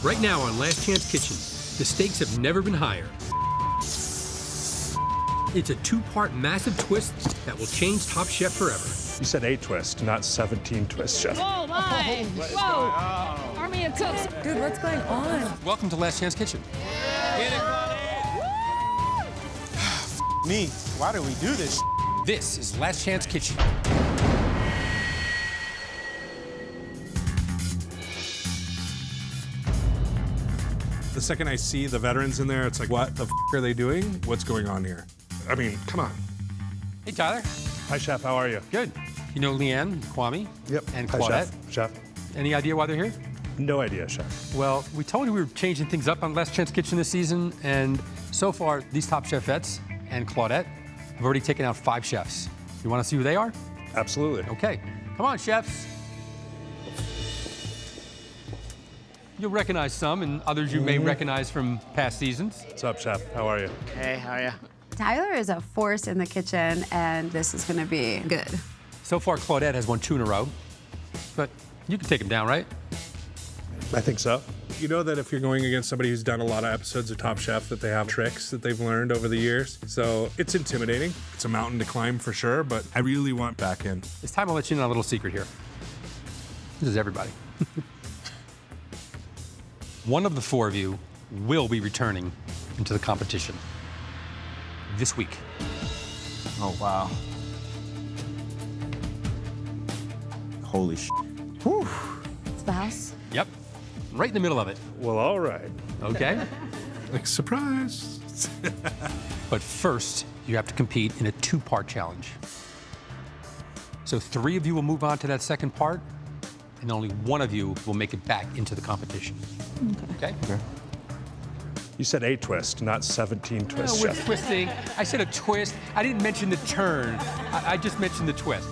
Right now on Last Chance Kitchen, the stakes have never been higher. It's a two-part massive twist that will change Top Chef forever. You said 8 twists, not 17 twists, Chef. Oh my! Whoa! Army of cooks. Dude, what's going on? Welcome to Last Chance Kitchen. Me, why do we do this? This is Last Chance Kitchen. The second I see the veterans in there, it's like, what the f are they doing? What's going on here? I mean, come on. Hey, Tyler. Hi, Chef. How are you? Good. You know Leanne, Kwame, Yep. and Hi, Claudette? Chef. Any idea why they're here? No idea, Chef. Well, we told you we were changing things up on Last Chance Kitchen this season, and so far, these Top Chef vets and Claudette have already taken out 5 chefs. You want to see who they are? Absolutely. Okay. Come on, chefs. You'll recognize some, and others you may recognize from past seasons. What's up, Chef? How are you? Hey, how are you? Tyler is a force in the kitchen, and this is gonna be good. So far, Claudette has won 2 in a row, but you can take him down, right? I think so. You know that if you're going against somebody who's done a lot of episodes of Top Chef, that they have tricks that they've learned over the years. So it's intimidating. It's a mountain to climb for sure, but I really want back in. It's time to let you in on a little secret here. This is everybody. One of the 4 of you will be returning into the competition this week. Oh, wow. Holy sh**. It's the house. Yep, right in the middle of it, Well, all right. okay? Like, surprise. But first, you have to compete in a 2-part challenge. So 3 of you will move on to that second part, and only 1 of you will make it back into the competition. Okay? You said 8 twists, not 17 twists, No, we're Chef. twisting. I said a twist. I didn't mention the turn. I just mentioned the twist.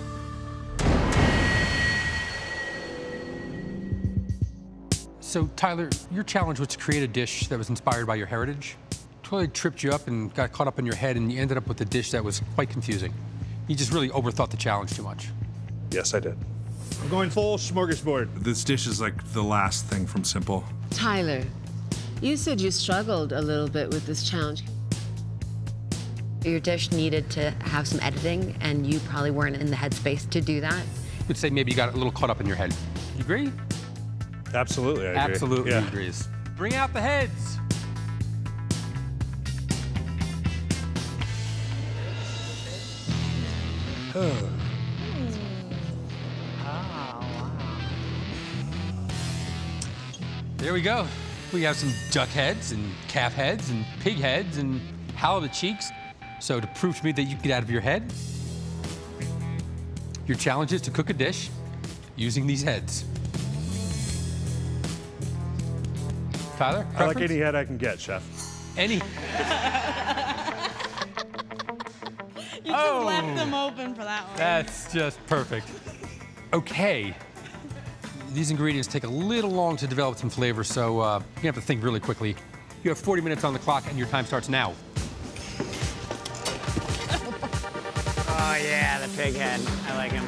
So, Tyler, your challenge was to create a dish that was inspired by your heritage. Totally tripped you up and got caught up in your head, and you ended up with a dish that was quite confusing. You just really overthought the challenge too much. Yes, I did. I'm going full smorgasbord. This dish is like the last thing from Simple. Tyler, you said you struggled a little bit with this challenge. Your dish needed to have some editing, and you probably weren't in the headspace to do that. I would say maybe you got a little caught up in your head. You agree? Absolutely, I agree. Absolutely Yeah. agrees. Bring out the heads. There we go. We have some duck heads and calf heads and pig heads and halibut cheeks. So to prove to me that you can get out of your head, your challenge is to cook a dish using these heads. Tyler, I like preference? any head I can get, Chef. Any. You just left them open for that one. That's just perfect. Okay. These ingredients take a little long to develop some flavor, so you have to think really quickly. You have 40 minutes on the clock, and your time starts now. Oh, yeah, the pig head. I like him.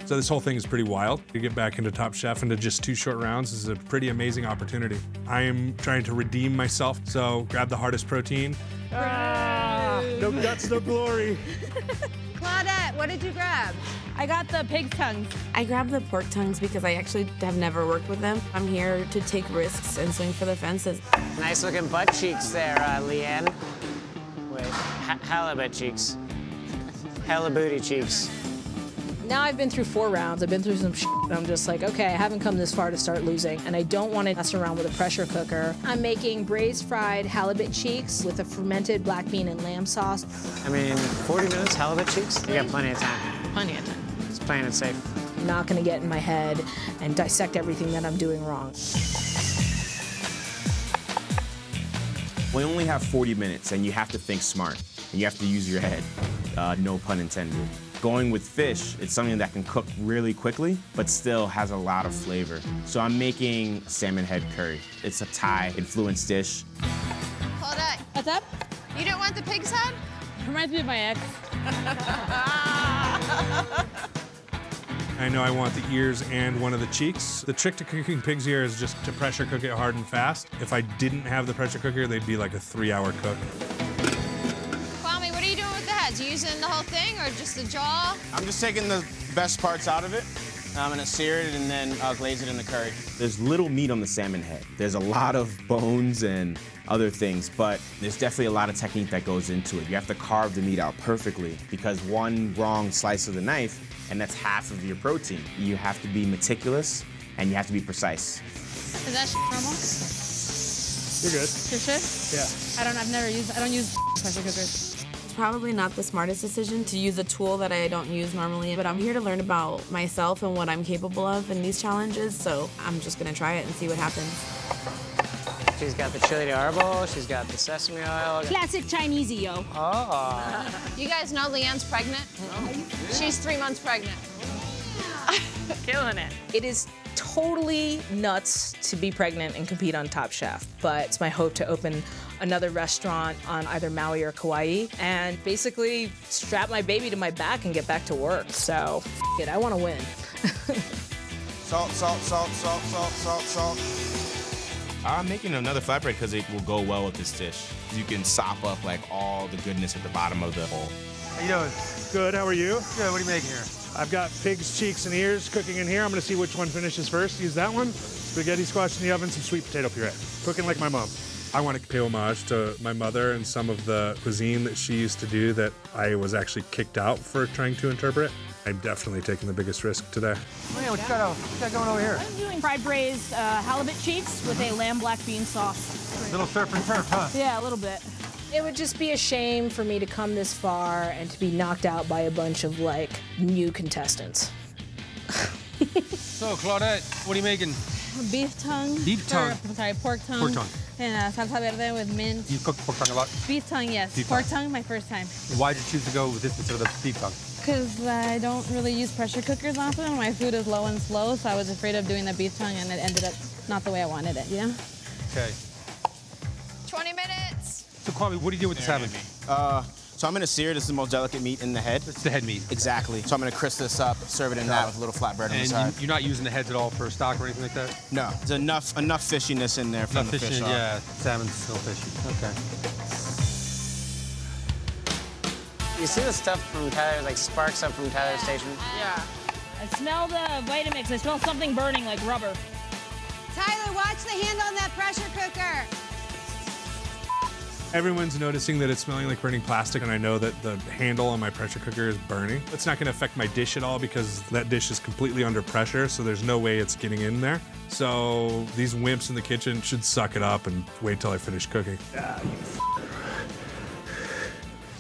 So this whole thing is pretty wild. To get back into Top Chef into just 2 short rounds is a pretty amazing opportunity. I am trying to redeem myself, so grab the hardest protein. No guts, no glory. Claudette, what did you grab? I got the pig's tongues. I grabbed the pork tongues because I actually have never worked with them. I'm here to take risks and swing for the fences. Nice looking butt cheeks there, Leanne. Wait, halibut cheeks. Halibooty cheeks. Now I've been through 4 rounds. I've been through some shit. And I'm just like, okay, I haven't come this far to start losing, and I don't want to mess around with a pressure cooker. I'm making braised fried halibut cheeks with a fermented black bean and lamb sauce. I mean, 40 minutes, halibut cheeks? You got plenty of time. Plenty of time. Just playing it safe. I'm not going to get in my head and dissect everything that I'm doing wrong. We only have 40 minutes, and you have to think smart, and you have to use your head. No pun intended. Going with fish, it's something that can cook really quickly, but still has a lot of flavor. So I'm making salmon head curry. It's a Thai-influenced dish. Claudette, What's up? you don't want the pig's head? Reminds me of my ex. I know I want the ears and one of the cheeks. The trick to cooking pig's ear is just to pressure cook it hard and fast. If I didn't have the pressure cooker, they'd be like a 3-hour cook. Kwame, what are you doing with the heads? You using the whole thing or just the jaw? I'm just taking the best parts out of it. I'm gonna sear it and then glaze it in the curry. There's little meat on the salmon head. There's a lot of bones and other things, but there's definitely a lot of technique that goes into it. You have to carve the meat out perfectly because one wrong slice of the knife, and that's half of your protein. You have to be meticulous and you have to be precise. Is that normal? You're good. For sure? Yeah. I don't use pressure cookers. Probably not the smartest decision to use a tool that I don't use normally, but I'm here to learn about myself and what I'm capable of in these challenges, so I'm just gonna try it and see what happens. She's got the chili de árbol, she's got the sesame oil. Classic Chinesey, yo. Oh. You guys know Leanne's pregnant? She's 3 months pregnant. Killing it. It is totally nuts to be pregnant and compete on Top Chef, but it's my hope to open another restaurant on either Maui or Kauai and basically strap my baby to my back and get back to work. So, I want to win. Salt, salt, salt, salt, salt, salt, salt. I'm making another flatbread because it will go well with this dish. You can sop up like all the goodness at the bottom of the bowl. How you doing? Good, how are you? Good, what are you making here? I've got pig's cheeks and ears cooking in here. I'm gonna see which one finishes first. Use that one. Spaghetti squash in the oven, some sweet potato puree. Cooking like my mom. I want to pay homage to my mother and some of the cuisine that she used to do that I was actually kicked out for trying to interpret. I'm definitely taking the biggest risk today. Oh, yeah, what you got going over here? I'm doing fried braised halibut cheeks with a lamb black bean sauce. Little surf and turf, huh? Yeah, a little bit. It would just be a shame for me to come this far and to be knocked out by a bunch of, like, new contestants. So, Claudette, what are you making? Beef tongue. Beef tongue? I'm sorry, pork tongue. Pork tongue. And salsa verde with mint. You cooked pork tongue a lot? Beef tongue, yes. Beef pork tongue, my first time. Why did you choose to go with this instead of the beef tongue? Because I don't really use pressure cookers often. My food is low and slow, so I was afraid of doing the beef tongue, and it ended up not the way I wanted it, you know? Okay. 20 minutes. So, Kwame, what do you do with the salmon? So I'm gonna sear. This is the most delicate meat in the head. It's the head meat. Exactly. So I'm gonna crisp this up, serve it in that with a little flatbread on the side. And you're not using the heads at all for stock or anything like that? No, there's enough fishiness in there from the fish. Yeah, salmon's still fishy. Okay. You see the stuff from Tyler, like sparks up from Tyler's station? Yeah. I smell the Vitamix. I smell something burning like rubber. Tyler, watch the hand on that pressure cooker. Everyone's noticing that it's smelling like burning plastic, and I know that the handle on my pressure cooker is burning. It's not gonna affect my dish at all because that dish is completely under pressure, so there's no way it's getting in there. So these wimps in the kitchen should suck it up and wait till I finish cooking.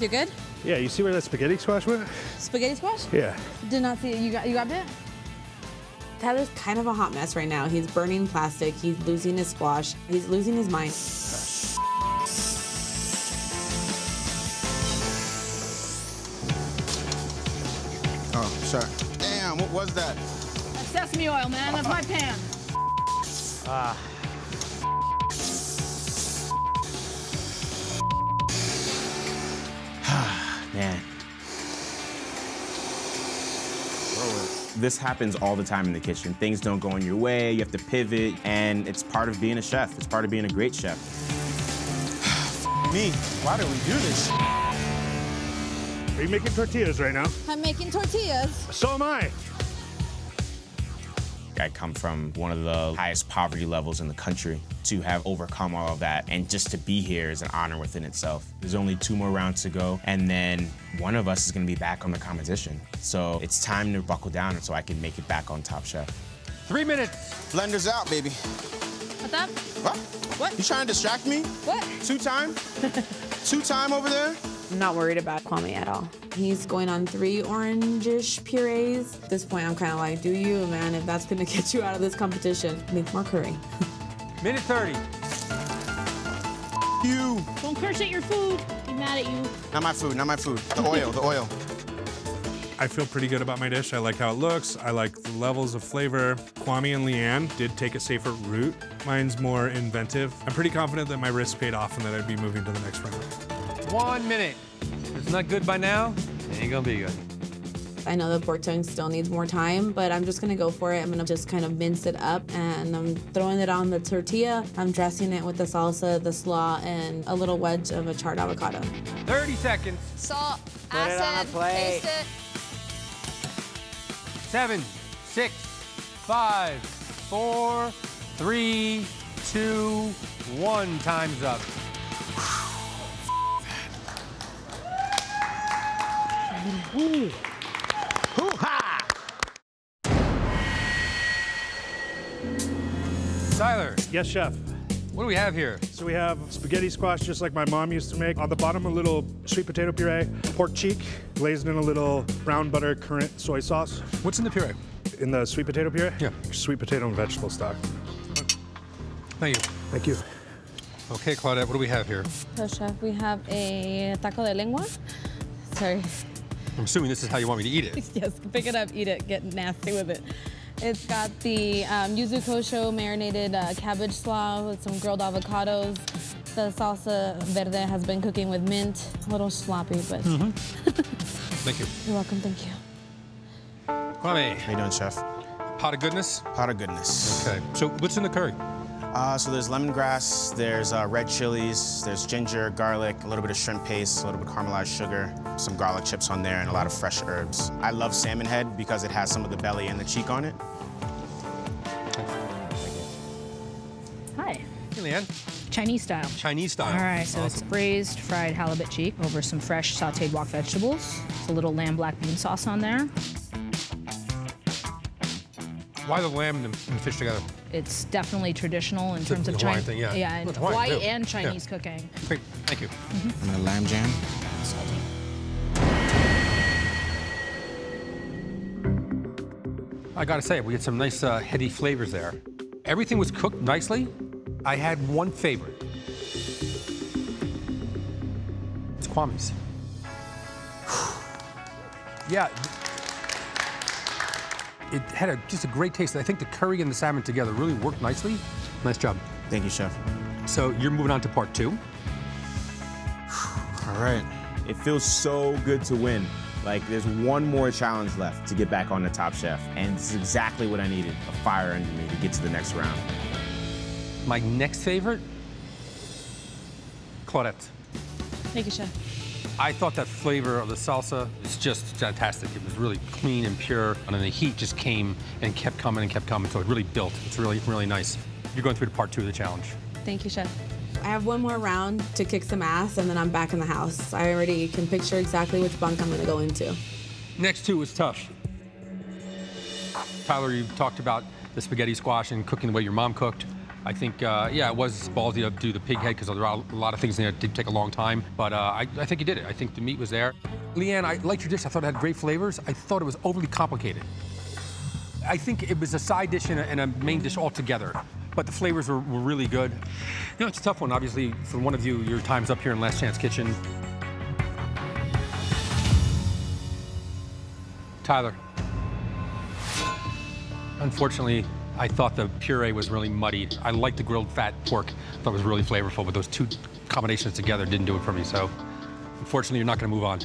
You good? Yeah, you see where that spaghetti squash went? Spaghetti squash? Yeah. Did not see it. You grabbed it? Tyler's kind of a hot mess right now. He's burning plastic. He's losing his squash. He's losing his mind. Oh, sorry. Damn, what was that? That's sesame oil, man. That's my pan. Man. This happens all the time in the kitchen. Things don't go in your way, you have to pivot, and it's part of being a chef. It's part of being a great chef. Me, why do we do this? Are you making tortillas right now? I'm making tortillas. So am I. I come from one of the highest poverty levels in the country. To have overcome all of that and just to be here is an honor within itself. There's only 2 more rounds to go, and then one of us is gonna be back on the competition. So it's time to buckle down so I can make it back on Top Chef. 3 minutes. Blender's out, baby. What's up? What? What? You trying to distract me? What? 2-time? 2-time over there? I'm not worried about Kwame at all. He's going on 3 orangish purees. At this point, I'm kind of like, do you, man? If that's gonna get you out of this competition, make more curry. Minute 30. You. Don't curse at your food. Be mad at you. Not my food, not my food. The oil, the oil. I feel pretty good about my dish. I like how it looks. I like the levels of flavor. Kwame and Leanne did take a safer route. Mine's more inventive. I'm pretty confident that my risk paid off and that I'd be moving to the next round. 1 minute. If it's not good by now, it ain't gonna be good. I know the pork tongue still needs more time, but I'm just gonna go for it. I'm gonna just kind of mince it up, and I'm throwing it on the tortilla. I'm dressing it with the salsa, the slaw, and a little wedge of a charred avocado. 30 seconds. Salt, Put it on a acid, plate. taste it. 7, 6, 5, 4, 3, 2, 1. Time's up. Hoo-ha! Tyler, Yes, chef. what do we have here? So we have spaghetti squash just like my mom used to make. On the bottom, a little sweet potato puree, pork cheek, glazed in a little brown butter currant soy sauce. What's in the puree? In the sweet potato puree? Yeah. Sweet potato and vegetable stock. Thank you. Thank you. Okay, Claudette, what do we have here? So, Chef, we have a taco de lengua. Sorry. I'm assuming this is how you want me to eat it. Yes, pick it up, eat it, get nasty with it. It's got the yuzu kosho marinated cabbage slaw with some grilled avocados. The salsa verde has been cooking with mint. A little sloppy, but... Thank you. You're welcome, thank you. Kwame, How you doing, chef? pot of goodness? Pot of goodness. Okay, so what's in the curry? So there's lemongrass, there's red chilies, there's ginger, garlic, a little bit of shrimp paste, a little bit of caramelized sugar, some garlic chips on there, and a lot of fresh herbs. I love salmon head because it has some of the belly and the cheek on it. Hi. Hey, Leanne. Chinese style. Chinese style. All right, so it's braised fried halibut cheek over some fresh sauteed wok vegetables. It's a little lamb black bean sauce on there. Why the lamb and the fish together? It's definitely traditional in It's terms a of Hawaiian Chinese. thing, yeah. Yeah, and Well, it's Hawaiian, Hawaii too. and Yeah. Chinese cooking. Great, thank you. I'm gonna lamb jam. I gotta say, we had some nice heady flavors there. Everything was cooked nicely. I had one favorite. It's Kwame's. Yeah. It had just a great taste. I think the curry and the salmon together really worked nicely. Nice job. Thank you, chef. So you're moving on to part 2. All right. It feels so good to win. Like, there's one more challenge left to get back on the Top Chef, and this is exactly what I needed, a fire under me to get to the next round. My next favorite, Claudette. Thank you, Chef. I thought that flavor of the salsa was just fantastic. It was really clean and pure, and then the heat just came and kept coming, so it really built. It's really, really nice. You're going through to part 2 of the challenge. Thank you, Chef. I have one more round to kick some ass, and then I'm back in the house. I already can picture exactly which bunk I'm gonna go into. Next 2 was tough. Tyler, you talked about the spaghetti squash and cooking the way your mom cooked. I think, yeah, it was ballsy to do the pig head because there are a lot of things in there that did take a long time, but I think you did it. I think the meat was there. Leanne, I liked your dish. I thought it had great flavors. I thought it was overly complicated. I think it was a side dish and a main dish all together, but the flavors were really good. You know, it's a tough one, obviously. For one of you, your time's up here in Last Chance Kitchen. Tyler. Unfortunately, I thought the puree was really muddy. I liked the grilled fat pork. I thought it was really flavorful, but those 2 combinations together didn't do it for me. So, unfortunately, you're not going to move on.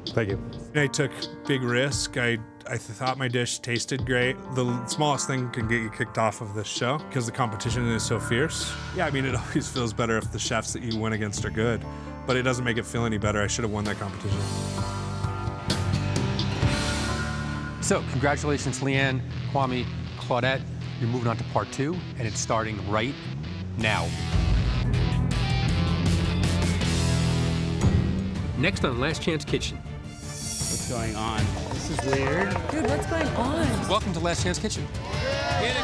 Thank you. I took big risk. I thought my dish tasted great. The smallest thing can get you kicked off of this show because the competition is so fierce. Yeah, I mean, it always feels better if the chefs that you win against are good, but it doesn't make it feel any better. I should have won that competition. So, congratulations, Leanne, Kwame, Claudette. You're moving on to part 2, and it's starting right now. Next on Last Chance Kitchen. What's going on? This is weird. Dude, what's going on? Welcome to Last Chance Kitchen. Get it,